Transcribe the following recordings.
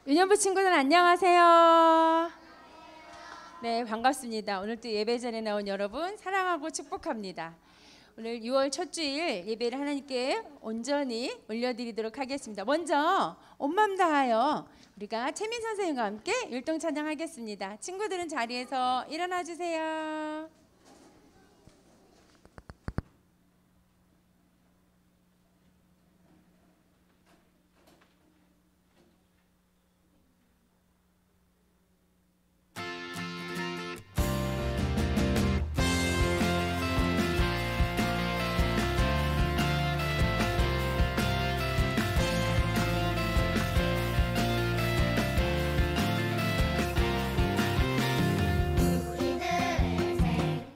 유년부 친구들 안녕하세요. 네, 반갑습니다. 오늘 또 예배 전에 나온 여러분 사랑하고 축복합니다. 오늘 6월 첫 주일 예배를 하나님께 온전히 올려드리도록 하겠습니다. 먼저 온 마음 다하여 우리가 최민 선생님과 함께 율동 찬양하겠습니다. 친구들은 자리에서 일어나 주세요. 우리들의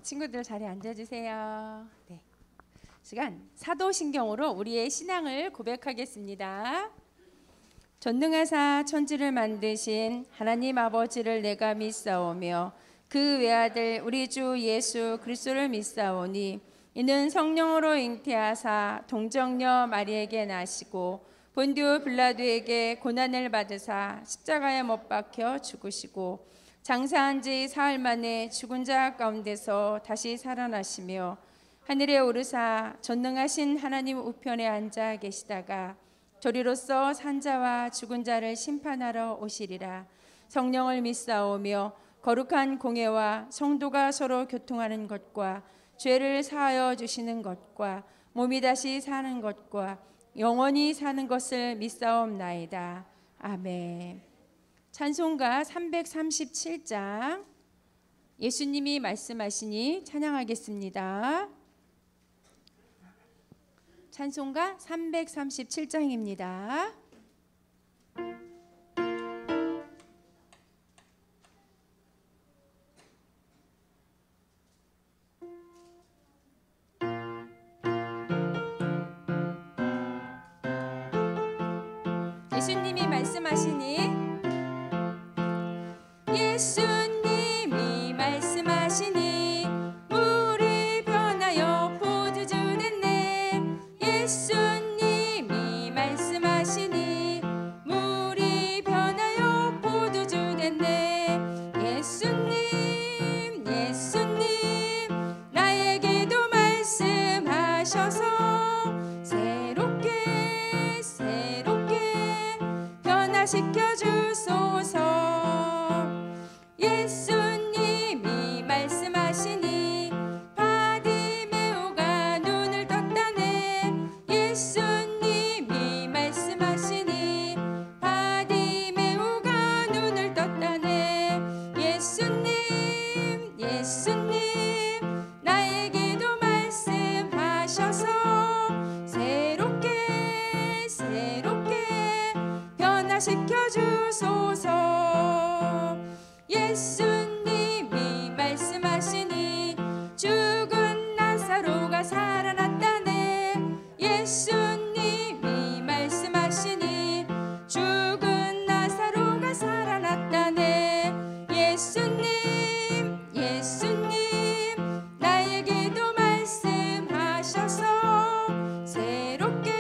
친구들 자리에 앉아주세요. 네. 시간 사도신경으로 우리의 신앙을 고백하겠습니다. 전능하사 천지를 만드신 하나님 아버지를 내가 믿사오며 그 외아들 우리 주 예수 그리스도를 믿사오니 이는 성령으로 잉태하사 동정녀 마리에게 나시고 본디오 빌라도에게 고난을 받으사 십자가에 못 박혀 죽으시고 장사한 지 사흘 만에 죽은 자 가운데서 다시 살아나시며 하늘에 오르사 전능하신 하나님 우편에 앉아 계시다가 저리로서 산자와 죽은 자를 심판하러 오시리라. 성령을 믿사오며 거룩한 공예와 성도가 서로 교통하는 것과 죄를 사하여 주시는 것과 몸이 다시 사는 것과 영원히 사는 것을 믿사옵나이다. 아멘. 찬송가 337장 예수님이 말씀하시니 찬양하겠습니다. 찬송가 337장입니다. 예수님이 말씀하시니 예수님이 말씀하시니 물이 변하여 포도주 됐네. 예수님이 말씀하시니 물이 변하여 포도주 됐네. 예수님 예수님 나에게도 말씀하셔서 새롭게 변화시켜 주소서. 예수님이 말씀하시니 바디메오가 눈을 떴다네. 예수님이 말씀하시니 바디메오가 눈을 떴다네. 예수님 예수님 나에게도 말씀하셔서 새롭게 변화시켜 주소서. 예수님이 말씀하시니 죽은 나사로가 살아났다네. 예수님이 말씀하시니 죽은 나사로가 살아났다네. 예수님 예수님 나에게도 말씀하셔서 새롭게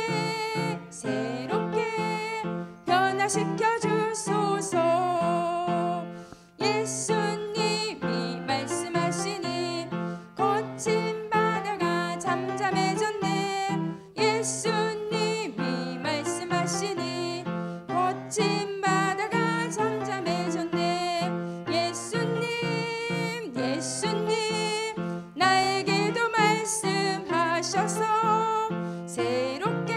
변화시켜 주소서. 예수님이 말씀하시니 거친 바다가 잠잠해졌네. 예수님이 말씀하시니 거친 바다가 잠잠해졌네. 예수님 예수님 나에게도 말씀하셔서 새롭게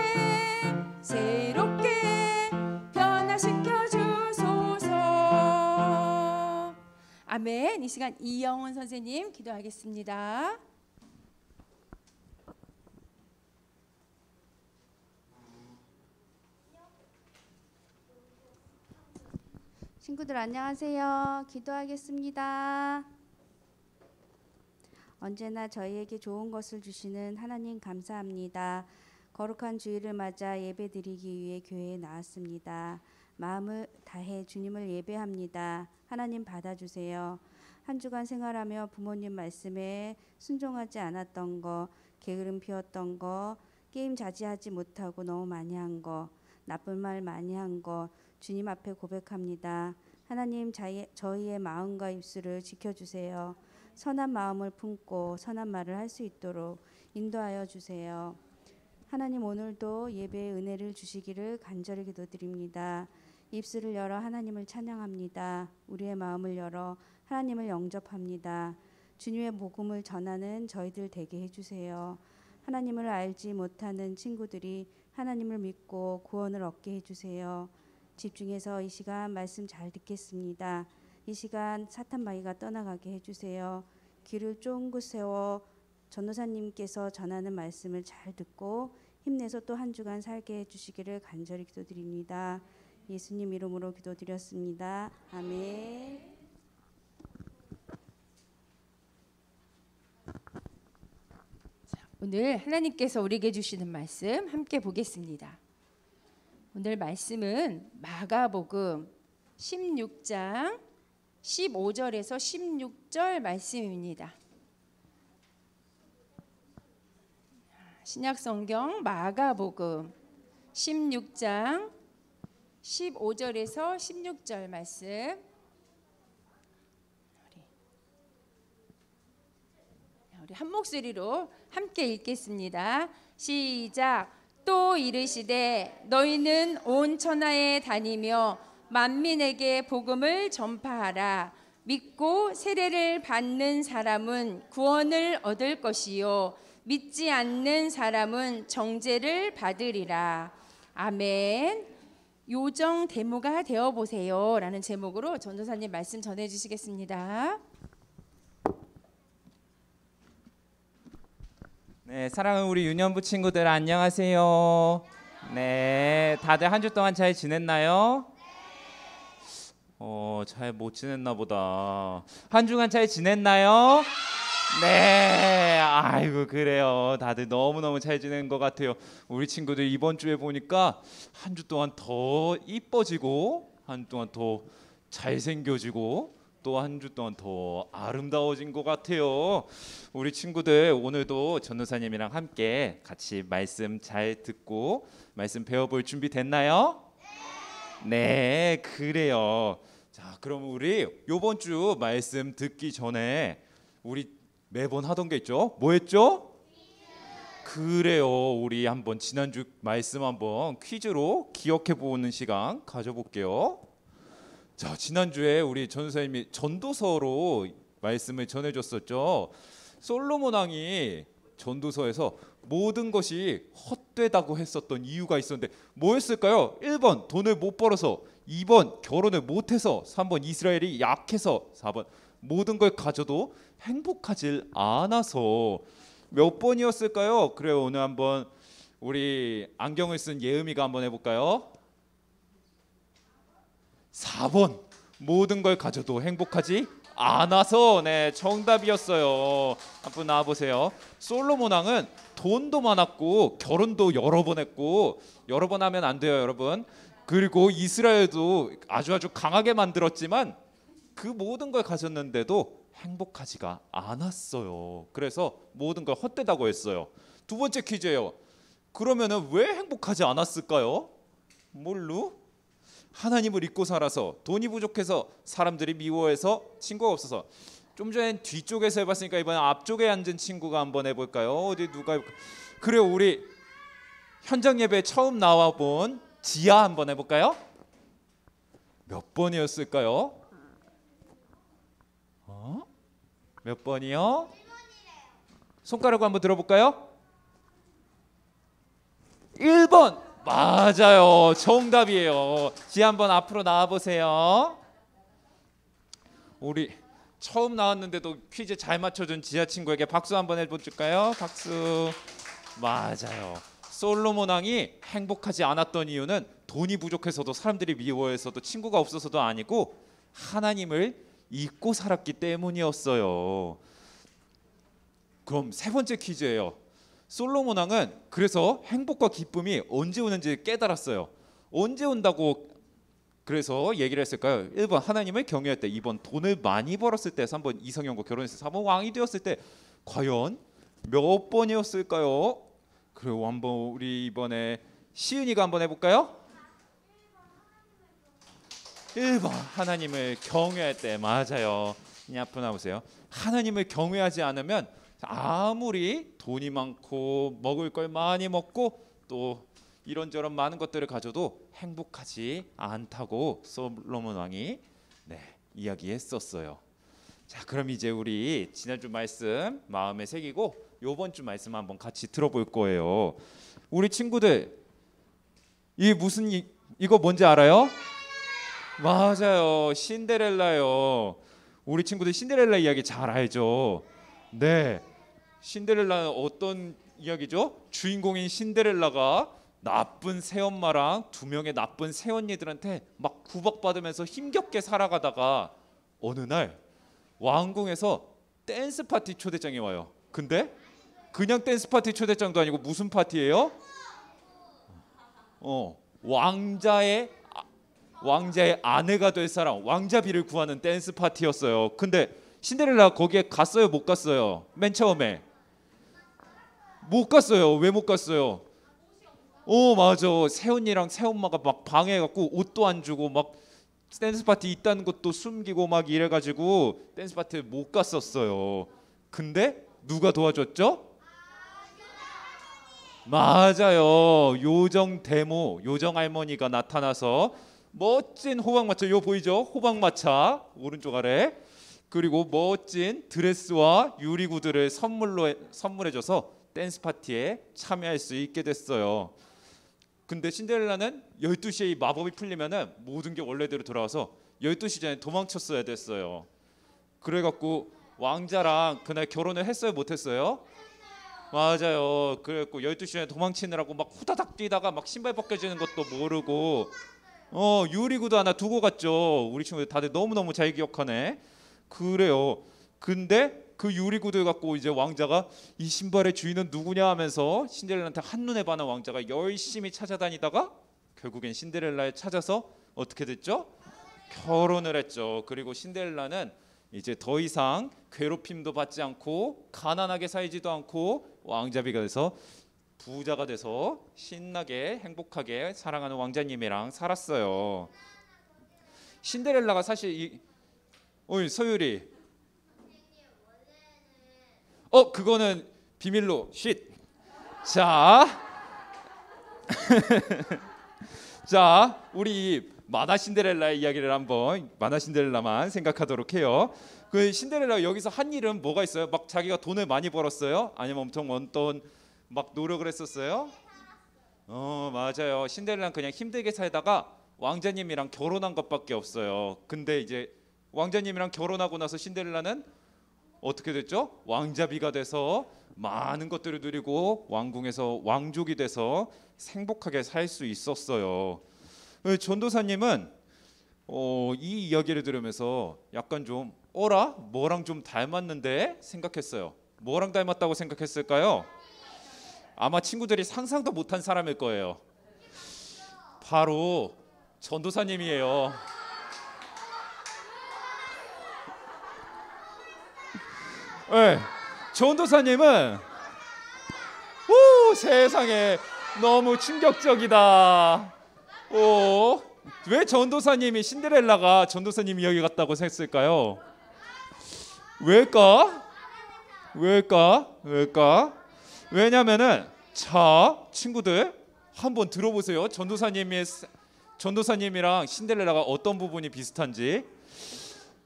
변화시켜 주소서. 아멘. 이 시간 이영훈 선생님 기도하겠습니다. 친구들 안녕하세요. 기도하겠습니다. 언제나 저희에게 좋은 것을 주시는 하나님 감사합니다. 거룩한 주일을 맞아 예배드리기 위해 교회에 나왔습니다. 마음을 다해 주님을 예배합니다. 하나님 받아주세요. 한 주간 생활하며 부모님 말씀에 순종하지 않았던 거, 게으름 피웠던 거, 게임 자제하지 못하고 너무 많이 한 거, 나쁜 말 많이 한 거 주님 앞에 고백합니다. 하나님 저희의 마음과 입술을 지켜주세요. 선한 마음을 품고 선한 말을 할 수 있도록 인도하여 주세요. 하나님 오늘도 예배의 은혜를 주시기를 간절히 기도드립니다. 입술을 열어 하나님을 찬양합니다. 우리의 마음을 열어 하나님을 영접합니다. 주님의 복음을 전하는 저희들 되게 해주세요. 하나님을 알지 못하는 친구들이 하나님을 믿고 구원을 얻게 해주세요. 집중해서 이 시간 말씀 잘 듣겠습니다. 이 시간 사탄 마귀가 떠나가게 해주세요. 귀를 쫑긋 세워 전도사님께서 전하는 말씀을 잘 듣고 힘내서 또 한 주간 살게 해주시기를 간절히 기도드립니다. 예수님 이름으로 기도드렸습니다. 아멘. 오늘 하나님께서 우리에게 주시는 말씀 함께 보겠습니다. 오늘 말씀은 마가복음 16장 15절에서 16절 말씀입니다. 신약성경 마가복음 16장 15절에서 16절 말씀. 우리 한 목소리로 함께 읽겠습니다. 시작. 또 이르시되 너희는 온 천하에 다니며 만민에게 복음을 전파하라. 믿고 세례를 받는 사람은 구원을 얻을 것이요 믿지 않는 사람은 정죄를 받으리라. 아멘. 요정 대무가 되어 보세요 라는 제목으로 전도사님 말씀 전해 주시겠습니다. 네, 사랑하는 우리 유년부 친구들 안녕하세요. 네, 다들 한 주 동안 잘 지냈나요? 잘 못 지냈나 보다. 한 주간 잘 지냈나요? 네, 아이고 그래요. 다들 너무너무 잘 지낸 것 같아요. 우리 친구들 이번 주에 보니까 한 주 동안 더 이뻐지고 한 주 동안 더 잘생겨지고 또 한 주 동안 더 아름다워진 것 같아요. 우리 친구들 오늘도 전도사님이랑 함께 같이 말씀 잘 듣고 말씀 배워볼 준비 됐나요? 네, 그래요. 자, 그럼 우리 요번 주 말씀 듣기 전에 우리 매번 하던 게 있죠? 뭐 했죠? 그래요. 우리 한번 지난주 말씀 한번 퀴즈로 기억해 보는 시간 가져볼게요. 자, 지난주에 우리 전도사님이 전도서로 말씀을 전해줬었죠. 솔로몬 왕이 전도서에서 모든 것이 헛되다고 했었던 이유가 있었는데 뭐였을까요? 1번 돈을 못 벌어서, 2번 결혼을 못해서, 3번 이스라엘이 약해서, 4번 모든 걸 가져도 행복하질 않아서. 몇 번이었을까요? 그래요. 오늘 한번 우리 안경을 쓴 예음이가 한번 해볼까요? 4번 모든 걸 가져도 행복하지 않아서. 네, 정답이었어요. 한번 나와보세요. 솔로몬 왕은 돈도 많았고 결혼도 여러 번 했고, 여러 번 하면 안 돼요 여러분. 그리고 이스라엘도 아주 강하게 만들었지만 그 모든 걸 가졌는데도 행복하지가 않았어요. 그래서 모든 걸 헛되다고 했어요. 두 번째 퀴즈예요. 그러면은 왜 행복하지 않았을까요? 뭘로? 하나님을 잊고 살아서, 돈이 부족해서, 사람들이 미워해서, 친구가 없어서. 좀 전엔 뒤쪽에서 해봤으니까 이번엔 앞쪽에 앉은 친구가 한번 해볼까요? 어디 누가 해볼까? 그래요. 우리 현장 예배 처음 나와본 지아 한번 해볼까요? 몇 번이었을까요? 몇 번이요? 손가락 한번 들어볼까요? 1번. 맞아요. 정답이에요. 지아 한번 앞으로 나와보세요. 우리 처음 나왔는데도 퀴즈 잘 맞춰준 지아 친구에게 박수 한번 해볼까요? 박수. 맞아요. 솔로몬 왕이 행복하지 않았던 이유는 돈이 부족해서도, 사람들이 미워해서도, 친구가 없어서도 아니고 하나님을 잊고 살았기 때문이었어요. 그럼 세 번째 퀴즈예요. 솔로몬 왕은 그래서 행복과 기쁨이 언제 오는지 깨달았어요. 언제 온다고 그래서 얘기를 했을까요? 1번 하나님을 경외할 때, 2번 돈을 많이 벌었을 때, 3번 이성형과 결혼했을 때, 4번 왕이 되었을 때. 과연 몇 번이었을까요? 그리고 한번 우리 이번에 시은이가 한번 해볼까요? 1번 하나님을 경외할 때. 맞아요. 이 앞으로 나오세요. 하나님을 경외하지 않으면 아무리 돈이 많고 먹을 걸 많이 먹고 또 이런저런 많은 것들을 가져도 행복하지 않다고 솔로몬 왕이 이야기했었어요. 자, 그럼 이제 우리 지난주 말씀 마음에 새기고 요번 주 말씀 한번 같이 들어볼 거예요. 우리 친구들 이 무슨 이거 뭔지 알아요? 맞아요. 신데렐라요. 우리 친구들 신데렐라 이야기 잘 알죠? 네. 신데렐라는 어떤 이야기죠? 주인공인 신데렐라가 나쁜 새엄마랑 두 명의 나쁜 새언니들한테 막 구박받으면서 힘겹게 살아가다가 어느 날 왕궁에서 댄스 파티 초대장이 와요. 근데 그냥 댄스 파티 초대장도 아니고 무슨 파티예요? 왕자의 아내가 될 사람, 왕자비를 구하는 댄스 파티였어요. 근데 신데렐라 거기에 갔어요, 못 갔어요? 맨 처음에 못 갔어요. 왜 못 갔어요? 맞아. 새언니랑 새엄마가 막 방해해갖고 옷도 안 주고 막 댄스 파티 있다는 것도 숨기고 막 이래가지고 댄스 파티에 못 갔었어요. 근데 누가 도와줬죠? 맞아요. 요정 대모, 요정 할머니가 나타나서 멋진 호박마차, 요 보이죠? 호박마차 오른쪽 아래. 그리고 멋진 드레스와 유리구두를 선물해줘서 댄스 파티에 참여할 수 있게 됐어요. 근데 신데렐라는 12시에 이 마법이 풀리면은 모든 게 원래대로 돌아와서 12시 전에 도망쳤어야 됐어요. 그래갖고 왕자랑 그날 결혼을 했어요, 못했어요? 맞아요. 그래갖고 12시 전에 도망치느라고 막 후다닥 뛰다가 막 신발 벗겨지는 것도 모르고 유리구두 하나 두고 갔죠. 우리 친구들 다들 너무너무 잘 기억하네. 그래요. 근데 그 유리구두 갖고 이제 왕자가 이 신발의 주인은 누구냐 하면서 신데렐라한테 한눈에 반한 왕자가 열심히 찾아다니다가 결국엔 신데렐라를 찾아서 어떻게 됐죠? 결혼을 했죠. 그리고 신데렐라는 이제 더 이상 괴롭힘도 받지 않고 가난하게 살지도 않고 왕자비가 돼서 부자가 돼서 신나게 행복하게 사랑하는 왕자님이랑 살았어요. 신데렐라가 사실 서유리 그거는 비밀로 쉿. 자 자, 우리 만화 신데렐라의 이야기를 한번 만화 신데렐라만 생각하도록 해요. 그 신데렐라 여기서 한 일은 뭐가 있어요? 막 자기가 돈을 많이 벌었어요? 아니면 엄청 어떤 막 노력을 했었어요? 맞아요. 신데렐라는 그냥 힘들게 살다가 왕자님이랑 결혼한 것밖에 없어요. 근데 이제 왕자님이랑 결혼하고 나서 신데렐라는 어떻게 됐죠? 왕자비가 돼서 많은 것들을 누리고 왕궁에서 왕족이 돼서 행복하게 살 수 있었어요. 전도사님은 이 이야기를 들으면서 약간 좀 뭐랑 좀 닮았는데 생각했어요. 뭐랑 닮았다고 생각했을까요? 아마 친구들이 상상도 못한 사람일 거예요. 바로 전도사님이에요. 네, 전도사님은 세상에 너무 충격적이다. 왜 전도사님이 신데렐라가 전도사님 이야기 같다고 했을까요? 왜일까? 왜냐면은 자 친구들 한번 들어보세요. 전도사님이랑 신데렐라가 어떤 부분이 비슷한지.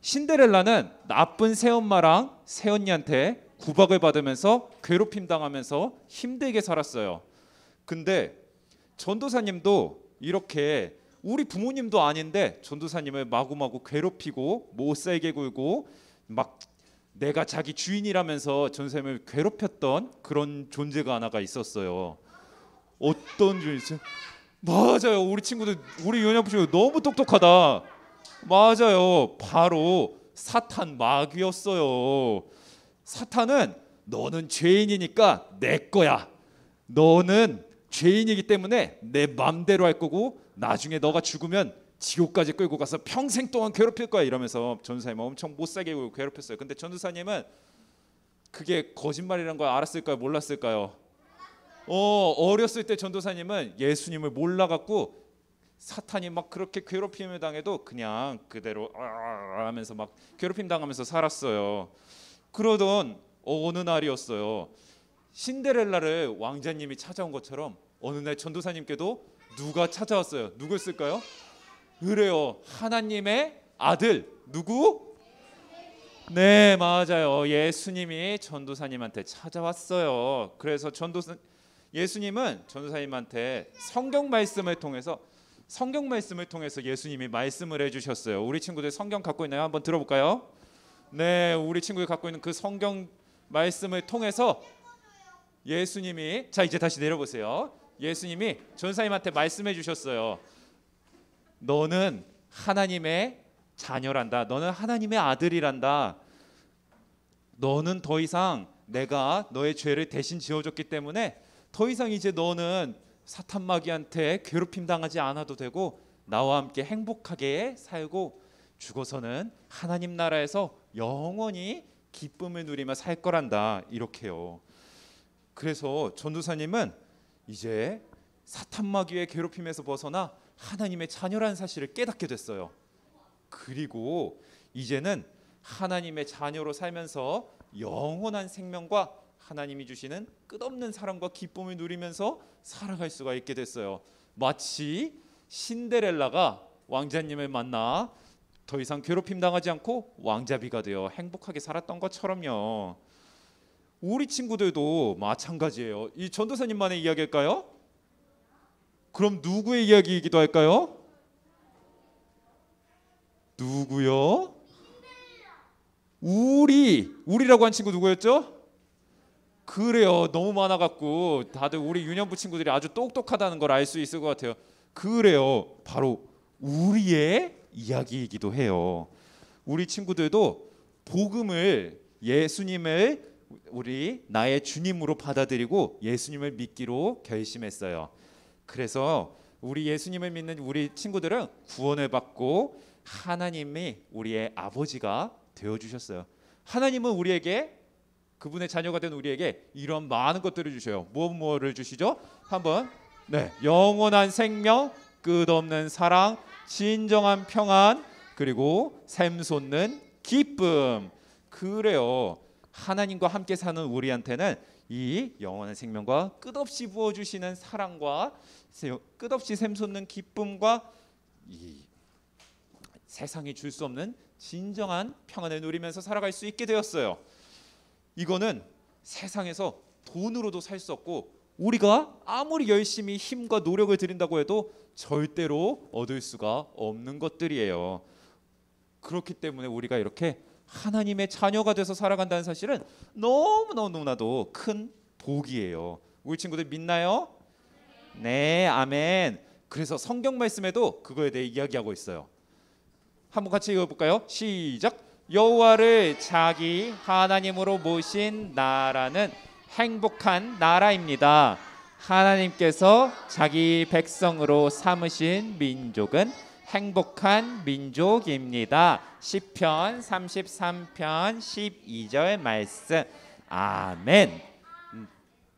신데렐라는 나쁜 새엄마랑 새언니한테 구박을 받으면서 괴롭힘 당하면서 힘들게 살았어요. 근데 전도사님도 이렇게 우리 부모님도 아닌데 전도사님을 마구마구 괴롭히고 못살게 굴고 막 내가 자기 주인이라면서 전도사님을 괴롭혔던 그런 존재가 하나가 있었어요. 어떤 존재죠? 맞아요. 우리 친구들, 우리 연합부 친구 너무 똑똑하다. 맞아요. 바로 사탄 마귀였어요. 사탄은 너는 죄인이니까 내 거야. 너는 죄인이기 때문에 내 맘대로 할 거고 나중에 너가 죽으면 지옥까지 끌고 가서 평생 동안 괴롭힐 거야 이러면서 전도사님 엄청 못살게 괴롭혔어요. 근데 전도사님은 그게 거짓말이라는 걸 알았을까요? 몰랐을까요? 어렸을 때 전도사님은 예수님을 몰라갖고 사탄이 막 그렇게 괴롭힘을 당해도 그냥 그대로 하면서 막 괴롭힘 당하면서 살았어요. 그러던 어느 날이었어요. 신데렐라를 왕자님이 찾아온 것처럼 어느 날 전도사님께도 누가 찾아왔어요. 누구였을까요? 그래요. 하나님의 아들. 누구? 네, 맞아요. 예수님이 전도사님한테 찾아왔어요. 그래서 예수님은 전도사님한테 성경 말씀을 통해서 예수님이 말씀을 해주셨어요. 우리 친구들 성경 갖고 있나요? 한번 들어볼까요? 네, 우리 친구들 갖고 있는 그 성경 말씀을 통해서 예수님이 자 이제 다시 내려보세요. 예수님이 전도사님한테 말씀해 주셨어요. 너는 하나님의 자녀란다. 너는 하나님의 아들이란다. 너는 더 이상 내가 너의 죄를 대신 지어줬기 때문에 더 이상 이제 너는 사탄 마귀한테 괴롭힘 당하지 않아도 되고 나와 함께 행복하게 살고 죽어서는 하나님 나라에서 영원히 기쁨을 누리며 살 거란다 이렇게요. 그래서 전도사님은 이제 사탄 마귀의 괴롭힘에서 벗어나 하나님의 자녀라는 사실을 깨닫게 됐어요. 그리고 이제는 하나님의 자녀로 살면서 영원한 생명과 하나님이 주시는 끝없는 사랑과 기쁨을 누리면서 살아갈 수가 있게 됐어요. 마치 신데렐라가 왕자님을 만나 더 이상 괴롭힘 당하지 않고 왕자비가 되어 행복하게 살았던 것처럼요. 우리 친구들도 마찬가지예요. 이 전도사님만의 이야기일까요? 그럼 누구의 이야기이기도 할까요? 누구요? 우리라고 한 친구 누구였죠? 그래요. 너무 많아갖고 다들 우리 유년부 친구들이 아주 똑똑하다는 걸 알 수 있을 것 같아요. 그래요. 바로 우리의 이야기이기도 해요. 우리 친구들도 복음을 예수님을 우리 나의 주님으로 받아들이고 예수님을 믿기로 결심했어요. 그래서 우리 예수님을 믿는 우리 친구들은 구원을 받고 하나님이 우리의 아버지가 되어주셨어요. 하나님은 우리에게 그분의 자녀가 된 우리에게 이런 많은 것들을 주셔요. 무엇을 주시죠? 한번 영원한 생명, 끝없는 사랑, 진정한 평안, 그리고 샘솟는 기쁨. 그래요. 하나님과 함께 사는 우리한테는 이 영원한 생명과 끝없이 부어주시는 사랑과 끝없이 샘솟는 기쁨과 이 세상이 줄 수 없는 진정한 평안을 누리면서 살아갈 수 있게 되었어요. 이거는 세상에서 돈으로도 살 수 없고 우리가 아무리 열심히 힘과 노력을 들인다고 해도 절대로 얻을 수가 없는 것들이에요. 그렇기 때문에 우리가 이렇게 하나님의 자녀가 돼서 살아간다는 사실은 너무나도 큰 복이에요. 우리 친구들 믿나요? 네, 아멘. 그래서 성경 말씀에도 그거에 대해 이야기하고 있어요. 한번 같이 읽어볼까요? 시작. 여호와를 자기 하나님으로 모신 나라는 행복한 나라입니다. 하나님께서 자기 백성으로 삼으신 민족은 행복한 민족입니다. 시편 33편 12절 말씀. 아멘.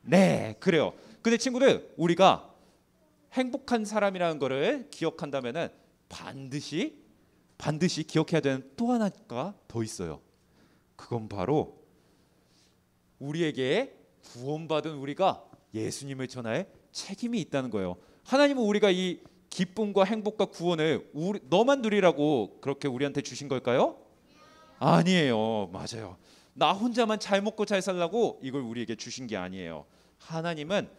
네, 그래요. 근데 친구들, 우리가 행복한 사람이라는 거를 기억한다면은 반드시 기억해야 되는 또 하나가 더 있어요. 그건 바로 우리에게 구원받은 우리가 예수님을 전할 책임이 있다는 거예요. 하나님은 우리가 이 기쁨과 행복과 구원을 너만 누리라고 그렇게 우리한테 주신 걸까요? 아니에요. 맞아요. 나 혼자만 잘 먹고 잘 살라고 이걸 우리에게 주신 게 아니에요. 하나님은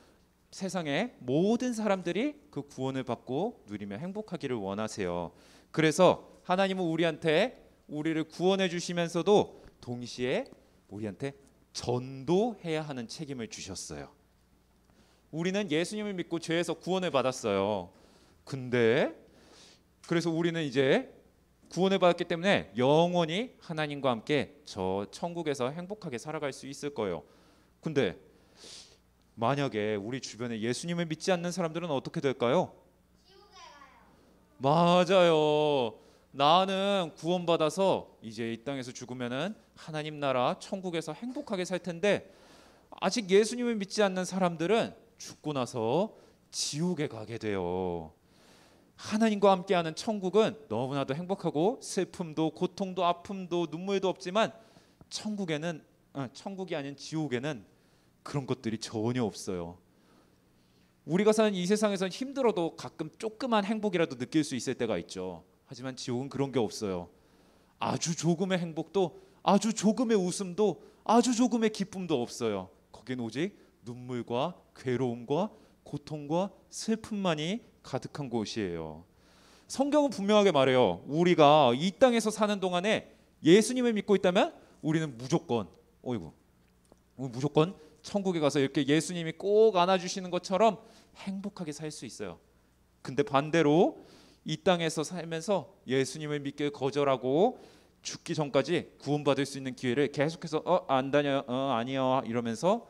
세상의 모든 사람들이 그 구원을 받고 누리며 행복하기를 원하세요. 그래서 하나님은 우리를 구원해 주시면서도 동시에 우리한테 전도해야 하는 책임을 주셨어요. 우리는 예수님을 믿고 죄에서 구원을 받았어요. 그래서 우리는 이제 구원을 받았기 때문에 영원히 하나님과 함께 저 천국에서 행복하게 살아갈 수 있을 거예요. 근데 만약에 우리 주변에 예수님을 믿지 않는 사람들은 어떻게 될까요? 맞아요. 나는 구원받아서 이제 이 땅에서 죽으면은 하나님 나라 천국에서 행복하게 살 텐데 아직 예수님을 믿지 않는 사람들은 죽고 나서 지옥에 가게 돼요. 하나님과 함께하는 천국은 너무나도 행복하고 슬픔도 고통도 아픔도 눈물도 없지만 천국이 아닌 지옥에는 그런 것들이 전혀 없어요. 우리가 사는 이 세상에서는 힘들어도 가끔 조그만 행복이라도 느낄 수 있을 때가 있죠. 하지만 지옥은 그런 게 없어요. 아주 조금의 행복도, 아주 조금의 웃음도, 아주 조금의 기쁨도 없어요. 거긴 오직 눈물과 괴로움과 고통과 슬픔만이 가득한 곳이에요. 성경은 분명하게 말해요. 우리가 이 땅에서 사는 동안에 예수님을 믿고 있다면 우리는 무조건 천국에 가서 이렇게 예수님이 꼭 안아주시는 것처럼 행복하게 살 수 있어요. 근데 반대로 이 땅에서 살면서 예수님을 믿길 거절하고 죽기 전까지 구원받을 수 있는 기회를 계속해서 안 다녀요, 아니요 이러면서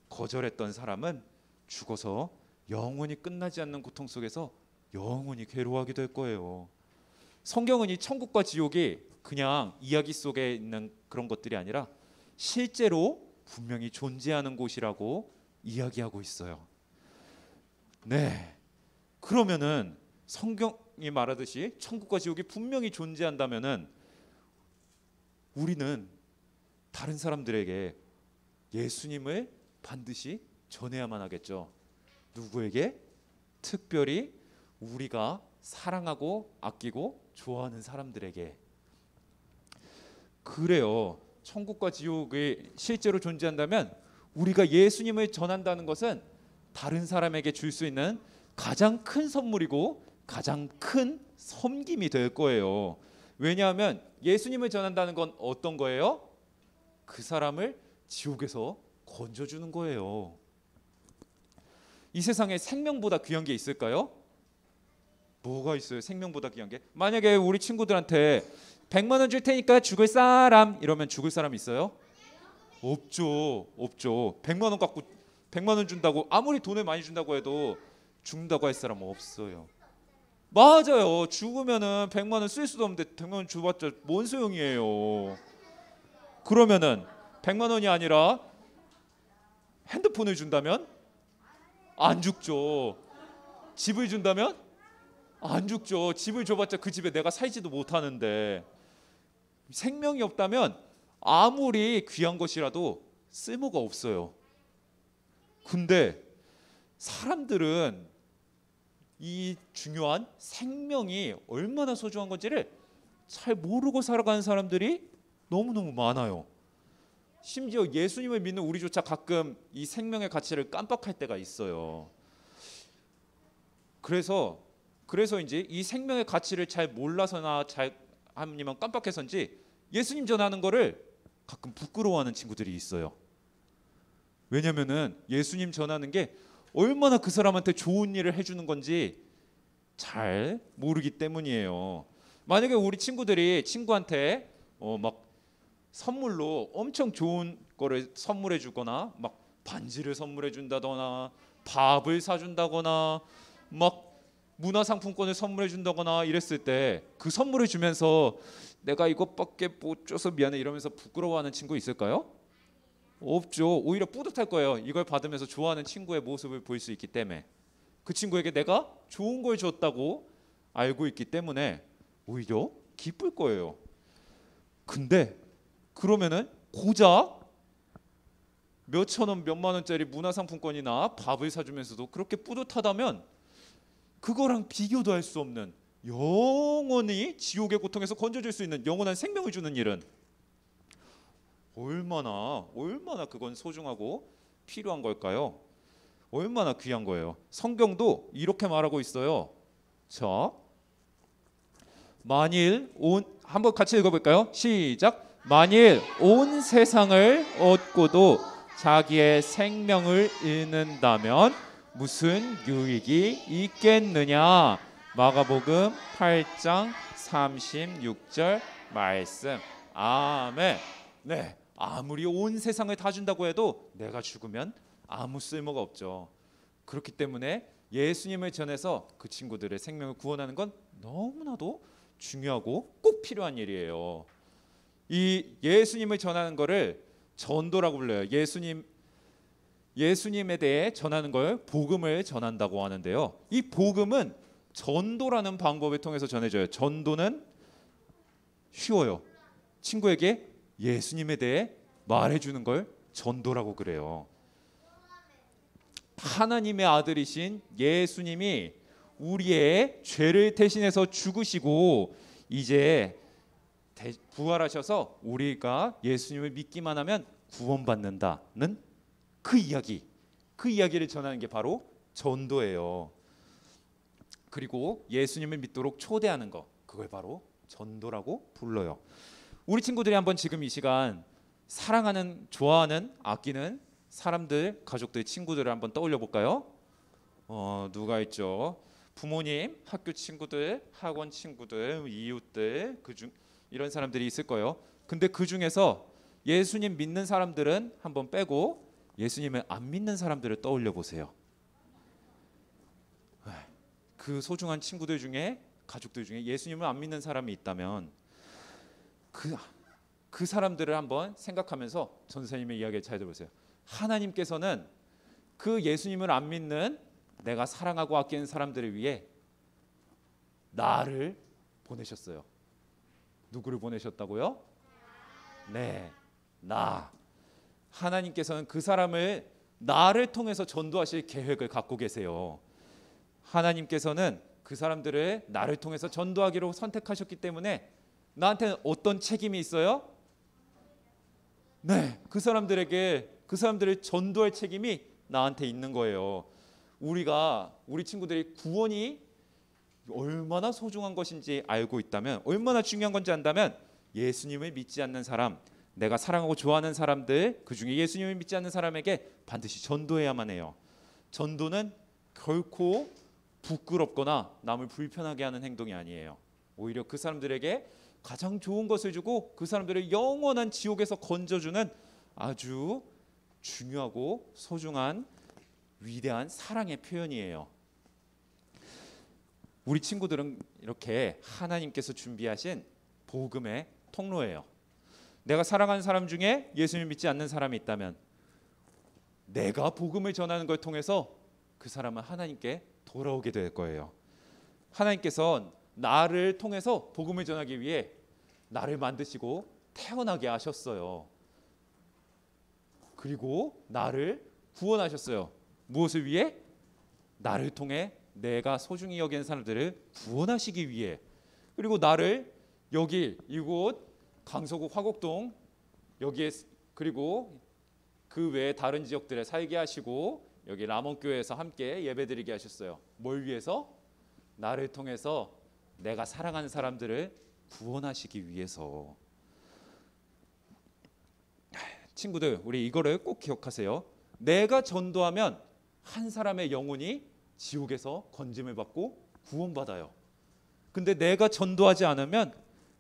거절했던 사람은 죽어서 영원히 끝나지 않는 고통 속에서 영원히 괴로워하게 될 거예요. 성경은 이 천국과 지옥이 그냥 이야기 속에 있는 그런 것들이 아니라 실제로 분명히 존재하는 곳이라고 이야기하고 있어요. 네, 그러면은 성경이 말하듯이 천국과 지옥이 분명히 존재한다면은 우리는 다른 사람들에게 예수님을 반드시 전해야만 하겠죠. 누구에게? 특별히 우리가 사랑하고 아끼고 좋아하는 사람들에게. 그래요. 천국과 지옥이 실제로 존재한다면 우리가 예수님을 전한다는 것은 다른 사람에게 줄 수 있는 가장 큰 선물이고 가장 큰 섬김이 될 거예요. 왜냐하면 예수님을 전한다는 건 어떤 거예요? 그 사람을 지옥에서 건져주는 거예요. 이 세상에 생명보다 귀한 게 있을까요? 뭐가 있어요? 생명보다 귀한 게? 만약에 우리 친구들한테 100만 원 줄 테니까 죽을 사람 이러면 죽을 사람 있어요? 없죠. 없죠. 100만 원 갖고 100만 원 준다고 아무리 돈을 많이 준다고 해도 죽는다고 할 사람은 없어요. 맞아요. 죽으면은 100만 원 쓸 수도 없는데 100만 원 줘봤자 뭔 소용이에요. 그러면은 100만 원이 아니라 핸드폰을 준다면 안 죽죠. 집을 준다면 안 죽죠. 집을 줘봤자 그 집에 내가 살지도 못하는데. 생명이 없다면 아무리 귀한 것이라도 쓸모가 없어요. 근데 사람들은 이 중요한 생명이 얼마나 소중한 건지를 잘 모르고 살아가는 사람들이 너무너무 많아요. 심지어 예수님을 믿는 우리조차 가끔 이 생명의 가치를 깜빡할 때가 있어요. 그래서 이제 이 생명의 가치를 잘 몰라서나 아니면 깜빡해서인지 예수님 전하는 거를 가끔 부끄러워하는 친구들이 있어요. 왜냐면은 예수님 전하는 게 얼마나 그 사람한테 좋은 일을 해주는 건지 잘 모르기 때문이에요. 만약에 우리 친구들이 친구한테 막 선물로 엄청 좋은 거를 선물해 주거나 막 반지를 선물해 준다거나 밥을 사준다거나 막 문화상품권을 선물해 준다거나 이랬을 때 그 선물을 주면서 내가 이것밖에 못 줘서 미안해 이러면서 부끄러워하는 친구 있을까요? 없죠. 오히려 뿌듯할 거예요. 이걸 받으면서 좋아하는 친구의 모습을 볼 수 있기 때문에. 그 친구에게 내가 좋은 걸 줬다고 알고 있기 때문에 오히려 기쁠 거예요. 근데 그러면은 고작 몇천 원, 몇만 원짜리 문화상품권이나 밥을 사주면서도 그렇게 뿌듯하다면 그거랑 비교도 할 수 없는 영원히 지옥의 고통에서 건져줄 수 있는 영원한 생명을 주는 일은 얼마나 그건 소중하고 필요한 걸까요? 얼마나 귀한 거예요. 성경도 이렇게 말하고 있어요. 자, 만일 한번 같이 읽어볼까요? 시작. 만일 온 세상을 얻고도 자기의 생명을 잃는다면 무슨 유익이 있겠느냐. 마가복음 8장 36절 말씀. 아멘. 네, 아무리 온 세상을 다 준다고 해도 내가 죽으면 아무 쓸모가 없죠. 그렇기 때문에 예수님을 전해서 그 친구들의 생명을 구원하는 건 너무나도 중요하고 꼭 필요한 일이에요. 이 예수님을 전하는 거를 전도라고 불러요. 예수님에 대해 전하는 걸 복음을 전한다고 하는데요. 이 복음은 전도라는 방법을 통해서 전해져요. 전도는 쉬워요. 친구에게 예수님에 대해 말해주는 걸 전도라고 그래요. 하나님의 아들이신 예수님이 우리의 죄를 대신해서 죽으시고 이제 부활하셔서 우리가 예수님을 믿기만 하면 구원받는다는 그 이야기를 전하는 게 바로 전도예요. 그리고 예수님을 믿도록 초대하는 거, 그걸 바로 전도라고 불러요. 우리 친구들이 한번 지금 이 시간 사랑하는, 좋아하는, 아끼는 사람들, 가족들, 친구들을 한번 떠올려 볼까요? 누가 있죠? 부모님, 학교 친구들, 학원 친구들, 이웃들, 그중 이런 사람들이 있을 거예요. 근데 그 중에서 예수님 믿는 사람들은 한번 빼고 예수님을 안 믿는 사람들을 떠올려 보세요. 그 소중한 친구들 중에, 가족들 중에 예수님을 안 믿는 사람이 있다면 그 사람들을 한번 생각하면서 전사님의 이야기를 잘 들어보세요. 하나님께서는 그 예수님을 안 믿는 내가 사랑하고 아끼는 사람들을 위해 나를 보내셨어요. 누구를 보내셨다고요? 네, 나. 하나님께서는 그 사람을 나를 통해서 전도하실 계획을 갖고 계세요. 하나님께서는 그 사람들을 나를 통해서 전도하기로 선택하셨기 때문에 나한테는 어떤 책임이 있어요? 네, 그 사람들을 전도할 책임이 나한테 있는 거예요. 우리 친구들이 구원이 얼마나 소중한 것인지 알고 있다면, 얼마나 중요한 건지 안다면 예수님을 믿지 않는 사람, 내가 사랑하고 좋아하는 사람들, 그 중에 예수님을 믿지 않는 사람에게 반드시 전도해야만 해요. 전도는 결코 부끄럽거나 남을 불편하게 하는 행동이 아니에요. 오히려 그 사람들에게 가장 좋은 것을 주고 그 사람들을 영원한 지옥에서 건져주는 아주 중요하고 소중한 위대한 사랑의 표현이에요. 우리 친구들은 이렇게 하나님께서 준비하신 복음의 통로예요. 내가 사랑하는 사람 중에 예수님 믿지 않는 사람이 있다면 내가 복음을 전하는 걸 통해서 그 사람은 하나님께 돌아오게 될 거예요. 하나님께서 나를 통해서 복음을 전하기 위해 나를 만드시고 태어나게 하셨어요. 그리고 나를 구원하셨어요. 무엇을 위해? 나를 통해 내가 소중히 여기는 사람들을 구원하시기 위해. 그리고 나를 여기 이곳 강서구 화곡동 여기에, 그리고 그 외에 다른 지역들에 살게 하시고 여기 람원교회에서 함께 예배드리게 하셨어요. 뭘 위해서? 나를 통해서 내가 사랑하는 사람들을 구원하시기 위해서. 친구들, 우리 이거를 꼭 기억하세요. 내가 전도하면 한 사람의 영혼이 지옥에서 건짐을 받고 구원받아요. 근데 내가 전도하지 않으면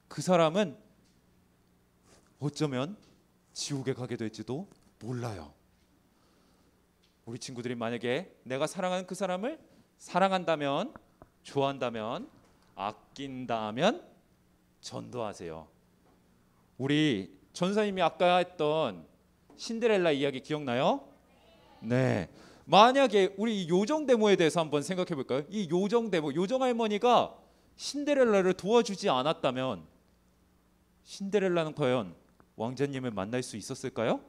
그 사람은 어쩌면 지옥에 가게 될지도 몰라요. 우리 친구들이 만약에 내가 사랑하는 그 사람을 사랑한다면, 좋아한다면, 아낀다면 전도하세요. 우리 전사님이 아까 했던 신데렐라 이야기 기억나요? 네. 만약에 우리 요정대모에 대해서 한번 생각해 볼까요? 이 요정대모, 요정할머니가 신데렐라를 도와주지 않았다면 신데렐라는 과연 왕자님을 만날 수 있었을까요?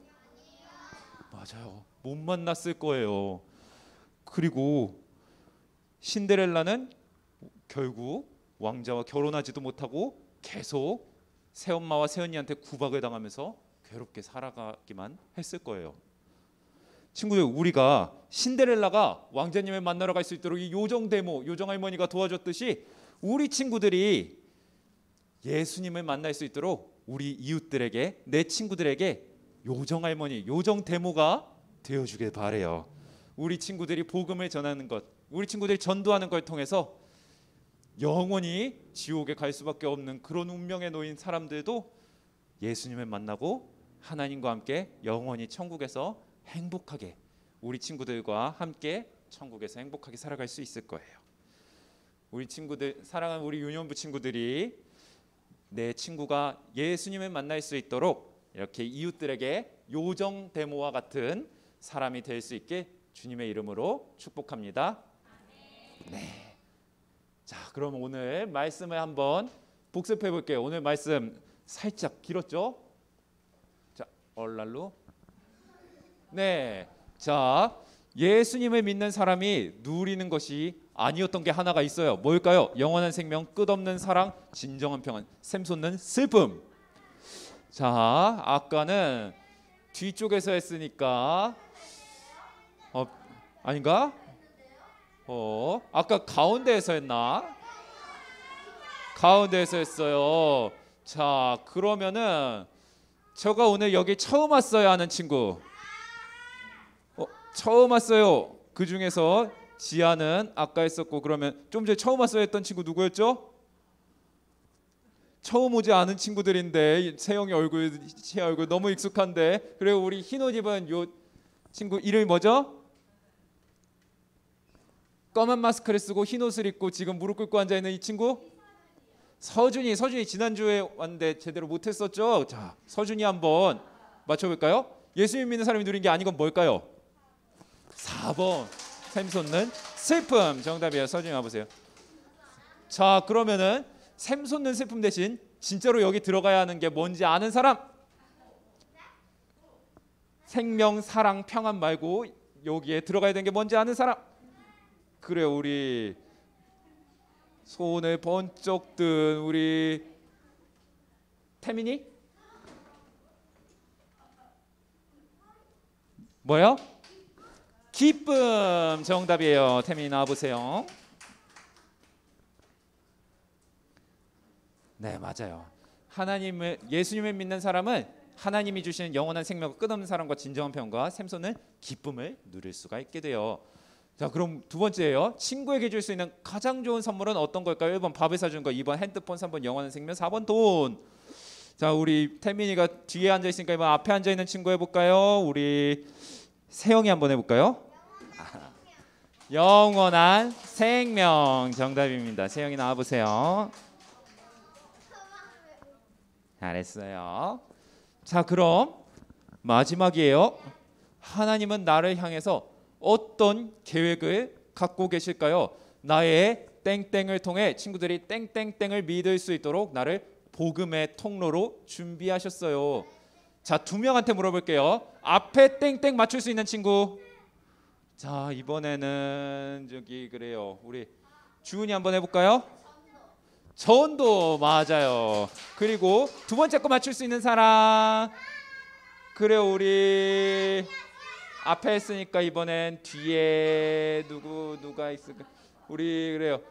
맞아요. 못 만났을 거예요. 그리고 신데렐라는 결국 왕자와 결혼하지도 못하고 계속 새엄마와 새언니한테 구박을 당하면서 괴롭게 살아가기만 했을 거예요. 친구들, 우리가 신데렐라가 왕자님을 만나러 갈 수 있도록 이 요정대모, 요정할머니가 도와줬듯이 우리 친구들이 예수님을 만날 수 있도록 우리 이웃들에게, 내 친구들에게 요정할머니, 요정대모가 되어주길 바래요. 우리 친구들이 복음을 전하는 것, 우리 친구들이 전도하는 걸 통해서 영원히 지옥에 갈 수밖에 없는 그런 운명에 놓인 사람들도 예수님을 만나고 하나님과 함께 영원히 천국에서 행복하게, 우리 친구들과 함께 천국에서 행복하게 살아갈 수 있을 거예요. 우리 친구들, 사랑하는 우리 유년부 친구들이 내 친구가 예수님을 만날 수 있도록 이렇게 이웃들에게 요정대모와 같은 사람이 될 수 있게 주님의 이름으로 축복합니다. 네. 자, 그럼 오늘 말씀을 한번 복습해 볼게요. 오늘 말씀 살짝 길었죠? 자, 얼랄로. 네. 자, 예수님을 믿는 사람이 누리는 것이 아니었던 게 하나가 있어요. 뭘까요? 영원한 생명, 끝없는 사랑, 진정한 평안, 샘솟는 슬픔. 자, 아까는 뒤쪽에서 했으니까 아닌가? 아까 가운데에서 했나? 가운데에서 했어요. 자, 그러면은 제가 오늘 여기 처음 왔어요 하는 친구, 처음 왔어요. 그 중에서 지아는 아까 했었고, 그러면 좀 전에 처음 왔어요 했던 친구 누구였죠? 처음 오지 않은 친구들인데 세영이 얼굴, 제 얼굴 너무 익숙한데. 그리고 우리 흰 옷 입은 요 친구 이름이 뭐죠? 검은 마스크를 쓰고 흰 옷을 입고 지금 무릎 꿇고 앉아 있는 이 친구? 서준이 지난주에 왔는데 제대로 못했었죠? 자, 서준이 한번 맞춰볼까요? 예수님 믿는 사람이 누린 게 아닌 건 뭘까요? 4번 샘 솟는 슬픔 정답이에요. 서준이 와보세요. 자, 그러면은 샘 솟는 슬픔 대신 진짜로 여기 들어가야 하는 게 뭔지 아는 사람? 생명, 사랑, 평안 말고 여기에 들어가야 되는 게 뭔지 아는 사람? 그래요. 우리 손을 번쩍 든 우리 태민이? 뭐요? 기쁨 정답이에요. 태민이 나와보세요. 네, 맞아요. 예수님을 믿는 사람은 하나님이 주시는 영원한 생명과 끝없는 사랑과 진정한 평과 샘솟는 기쁨을 누릴 수가 있게 돼요. 자, 그럼 두 번째예요. 친구에게 줄 수 있는 가장 좋은 선물은 어떤 걸까요? 1번 밥을 사주는 거, 2번 핸드폰, 3번 영원한 생명, 4번 돈. 자, 우리 태민이가 뒤에 앉아 있으니까 이번 앞에 앉아 있는 친구 해볼까요? 우리 세영이 한번 해볼까요? 영원한 생명 정답입니다. 세영이 나와보세요. 잘했어요. 자, 그럼 마지막이에요. 하나님은 나를 향해서 어떤 계획을 갖고 계실까요? 나의 땡땡을 통해 친구들이 땡땡땡을 믿을 수 있도록 나를 복음의 통로로 준비하셨어요. 자, 두 명한테 물어볼게요. 앞에 땡땡 맞출 수 있는 친구. 자, 이번에는 저기 그래요. 우리 주은이 한번 해볼까요? 전도 맞아요. 그리고 두 번째 거 맞출 수 있는 사람. 그래요. 우리 앞에 했으니까 이번엔 뒤에 누가 있을까? 우리 그래요.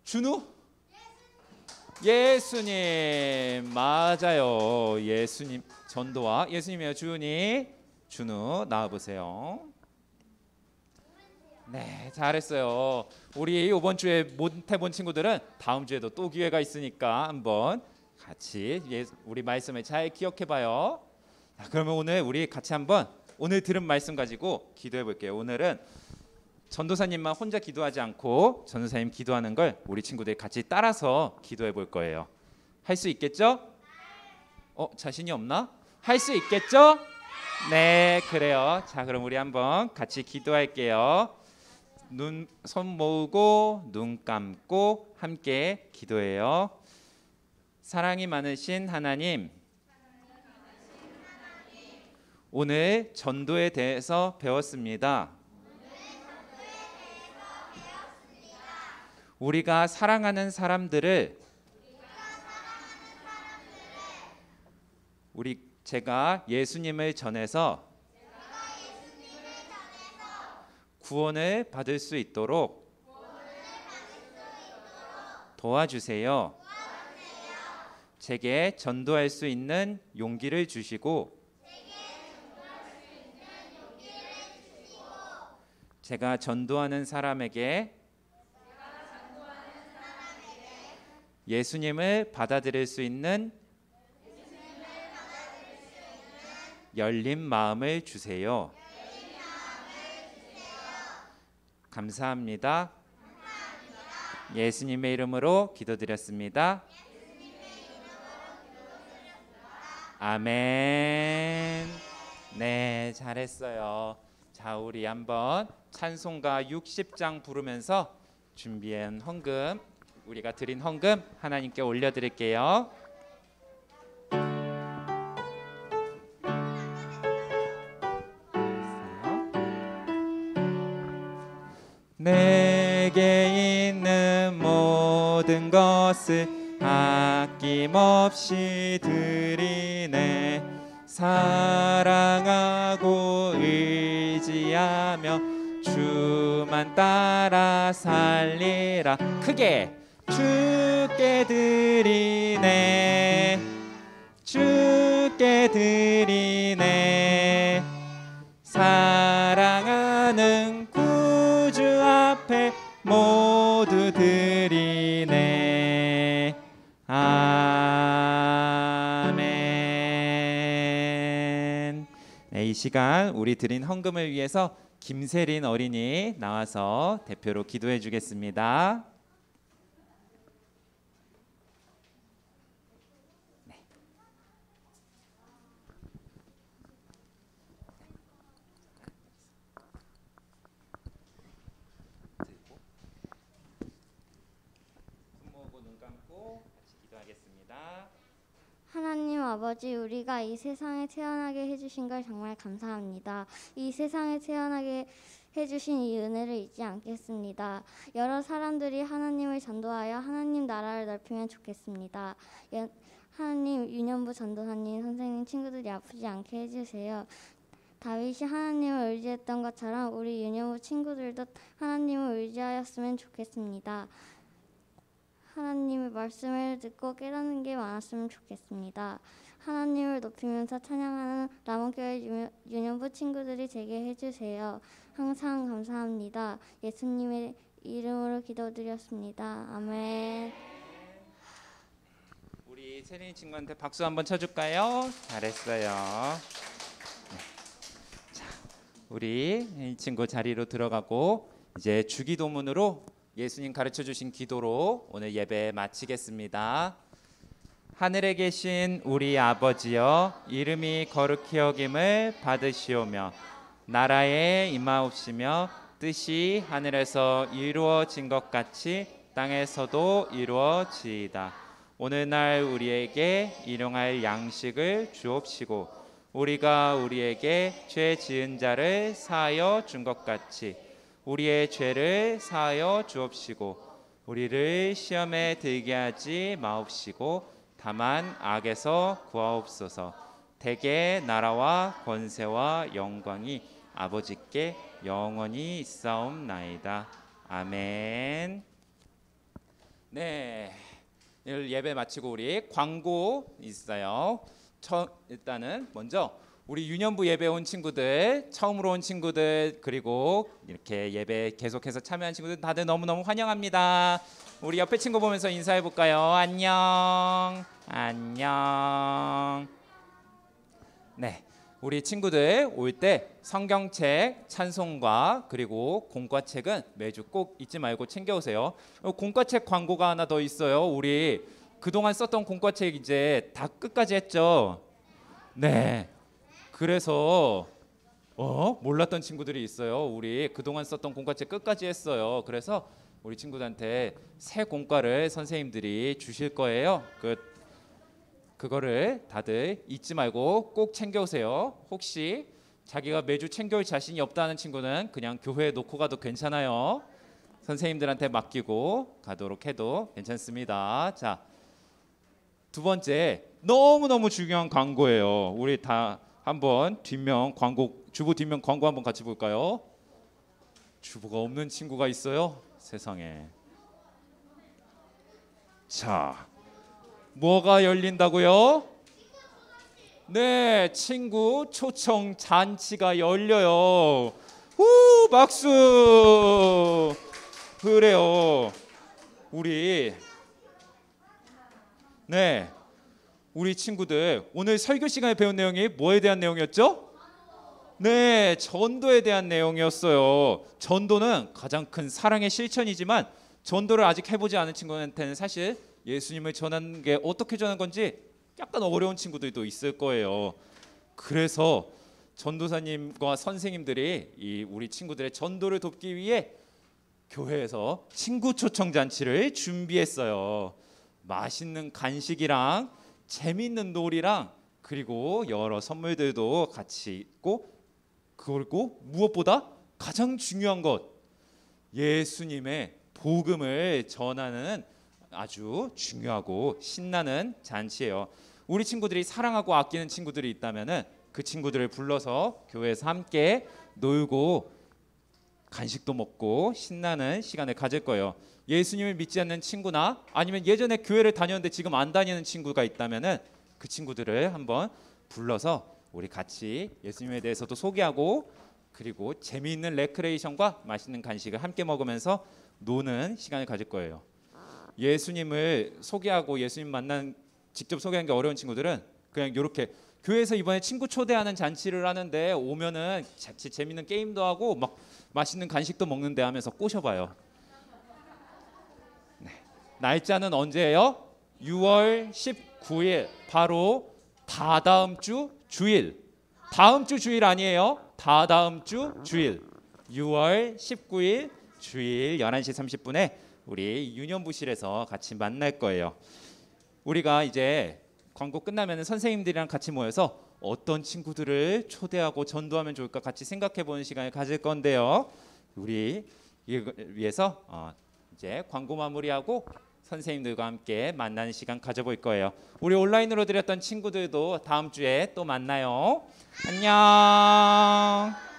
준우? 예수님 맞아요. 예수님 전도와 예수님이에요. 준우 나와보세요. 네, 잘했어요. 우리 이번 주에 못 해본 친구들은 다음 주에도 또 기회가 있으니까 한번 같이 우리 말씀을 잘 기억해봐요. 자, 그러면 오늘 우리 같이 한번 오늘 들은 말씀 가지고 기도해 볼게요. 오늘은 전도사님만 혼자 기도하지 않고 전도사님 기도하는 걸 우리 친구들이 같이 따라서 기도해 볼 거예요. 할 수 있겠죠? 자신이 없나? 할 수 있겠죠? 네, 그래요. 자, 그럼 우리 한번 같이 기도할게요. 손 모으고 눈 감고 함께 기도해요. 사랑이 많으신 하나님, 오늘 전도에 대해서 배웠습니다. 우리가 사랑하는 사람들을 제가 예수님을 전해서 구원을 받을 수 있도록 도와주세요. 제게 전도할 수 있는 용기를 주시고 제가 전도하는 사람에게 예수님을 받아들일 수 있는 열린 마음을 주세요. 감사합니다. 예수님의 이름으로 기도드렸습니다. 아멘. 네, 잘했어요. 자, 우리 한번 찬송가 60장 부르면서 준비한 헌금, 우리가 드린 헌금 하나님께 올려드릴게요. 내게 있는 모든 것을 아낌없이 드리네. 사랑하고 의지하며 주만 따라 살리라. 크게 주께 드리네. 주께 드리네. 사랑하는 구주 앞에 모두 드리네. 시간 우리 드린 헌금을 위해서 김세린 어린이 나와서 대표로 기도해 주겠습니다. 손 모으고 눈 감고 같이 기도하겠습니다. 하나님 아버지, 우리가 이 세상에 태어나게 해주신 걸 정말 감사합니다. 이 세상에 태어나게 해주신 이 은혜를 잊지 않겠습니다. 여러 사람들이 하나님을 전도하여 하나님 나라를 넓히면 좋겠습니다. 하나님, 유년부 전도사님, 선생님, 친구들이 아프지 않게 해주세요. 다윗이 하나님을 의지했던 것처럼 우리 유년부 친구들도 하나님을 의지하였으면 좋겠습니다. 하나님의 말씀을 듣고 깨닫는 게 많았으면 좋겠습니다. 하나님을 높이면서 찬양하는 남원교회 유년부 친구들이 되게 해주세요. 항상 감사합니다. 예수님의 이름으로 기도드렸습니다. 아멘. 우리 세린이 친구한테 박수 한번 쳐줄까요? 잘했어요. 네. 자, 우리 이 친구 자리로 들어가고 이제 주기도문으로 예수님 가르쳐 주신 기도로 오늘 예배 마치겠습니다. 하늘에 계신 우리 아버지여, 이름이 거룩히 여김을 받으시오며 나라에 임하옵시며 뜻이 하늘에서 이루어진 것 같이 땅에서도 이루어지이다. 오늘날 우리에게 일용할 양식을 주옵시고 우리가 우리에게 죄 지은 자를 사하여 준 것 같이 우리의 죄를 사하여 주옵시고 우리를 시험에 들게 하지 마옵시고 다만 악에서 구하옵소서. 대개 나라와 권세와 영광이 아버지께 영원히 있사옵나이다. 아멘. 네, 오늘 예배 마치고 우리 광고 있어요. 일단은 먼저 우리 유년부 예배 온 친구들, 처음으로 온 친구들, 그리고 이렇게 예배 계속해서 참여한 친구들 다들 너무너무 환영합니다. 우리 옆에 친구 보면서 인사해 볼까요? 안녕. 안녕. 네, 우리 친구들 올 때 성경책, 찬송가 그리고 공과책은 매주 꼭 잊지 말고 챙겨오세요. 공과책 광고가 하나 더 있어요. 우리 그동안 썼던 공과책 이제 다 끝까지 했죠. 네. 그래서 몰랐던 친구들이 있어요. 우리 그동안 썼던 공과책 끝까지 했어요. 그래서 우리 친구들한테 새 공과를 선생님들이 주실 거예요. 그거를 다들 잊지 말고 꼭 챙겨오세요. 혹시 자기가 매주 챙겨올 자신이 없다는 친구는 그냥 교회에 놓고 가도 괜찮아요. 선생님들한테 맡기고 가도록 해도 괜찮습니다. 자, 두 번째 너무너무 중요한 광고예요. 우리 다 한번 뒷면 광고, 주부 뒷면 광고 한번 같이 볼까요? 주부가 없는 친구가 있어요? 세상에. 자, 뭐가 열린다고요? 네, 친구 초청 잔치가 열려요. 후, 박수. 그래요. 우리 친구들 오늘 설교 시간에 배운 내용이 뭐에 대한 내용이었죠? 네, 전도에 대한 내용이었어요. 전도는 가장 큰 사랑의 실천이지만 전도를 아직 해보지 않은 친구한테는 사실 예수님을 전하는 게 어떻게 전하는 건지 약간 어려운 친구들도 있을 거예요. 그래서 전도사님과 선생님들이 우리 친구들의 전도를 돕기 위해 교회에서 친구 초청 잔치를 준비했어요. 맛있는 간식이랑 재미있는 놀이랑 그리고 여러 선물들도 같이 있고, 그리고 무엇보다 가장 중요한 것, 예수님의 복음을 전하는 아주 중요하고 신나는 잔치예요. 우리 친구들이 사랑하고 아끼는 친구들이 있다면은 그 친구들을 불러서 교회에서 함께 놀고 간식도 먹고 신나는 시간을 가질 거예요. 예수님을 믿지 않는 친구나 아니면 예전에 교회를 다녔는데 지금 안 다니는 친구가 있다면은 그 친구들을 한번 불러서 우리 같이 예수님에 대해서도 소개하고 그리고 재미있는 레크레이션과 맛있는 간식을 함께 먹으면서 노는 시간을 가질 거예요. 예수님을 소개하고 예수님 직접 소개하는 게 어려운 친구들은 그냥 이렇게 교회에서 이번에 친구 초대하는 잔치를 하는데 오면은 같이 재밌는 게임도 하고 막 맛있는 간식도 먹는데 하면서 꼬셔봐요. 네. 날짜는 언제예요? 6월 19일, 바로 다다음 주 주일. 다음 주 주일 아니에요. 다다음 주 주일. 6월 19일 주일 11시 30분에 우리 유년부실에서 같이 만날 거예요. 우리가 이제 광고 끝나면 선생님들이랑 같이 모여서 어떤 친구들을 초대하고 전도하면 좋을까 같이 생각해 보는 시간을 가질 건데요. 우리 위해서 이제 광고 마무리하고 선생님들과 함께 만나는 시간 가져볼 거예요. 우리 온라인으로 드렸던 친구들도 다음 주에 또 만나요. 안녕.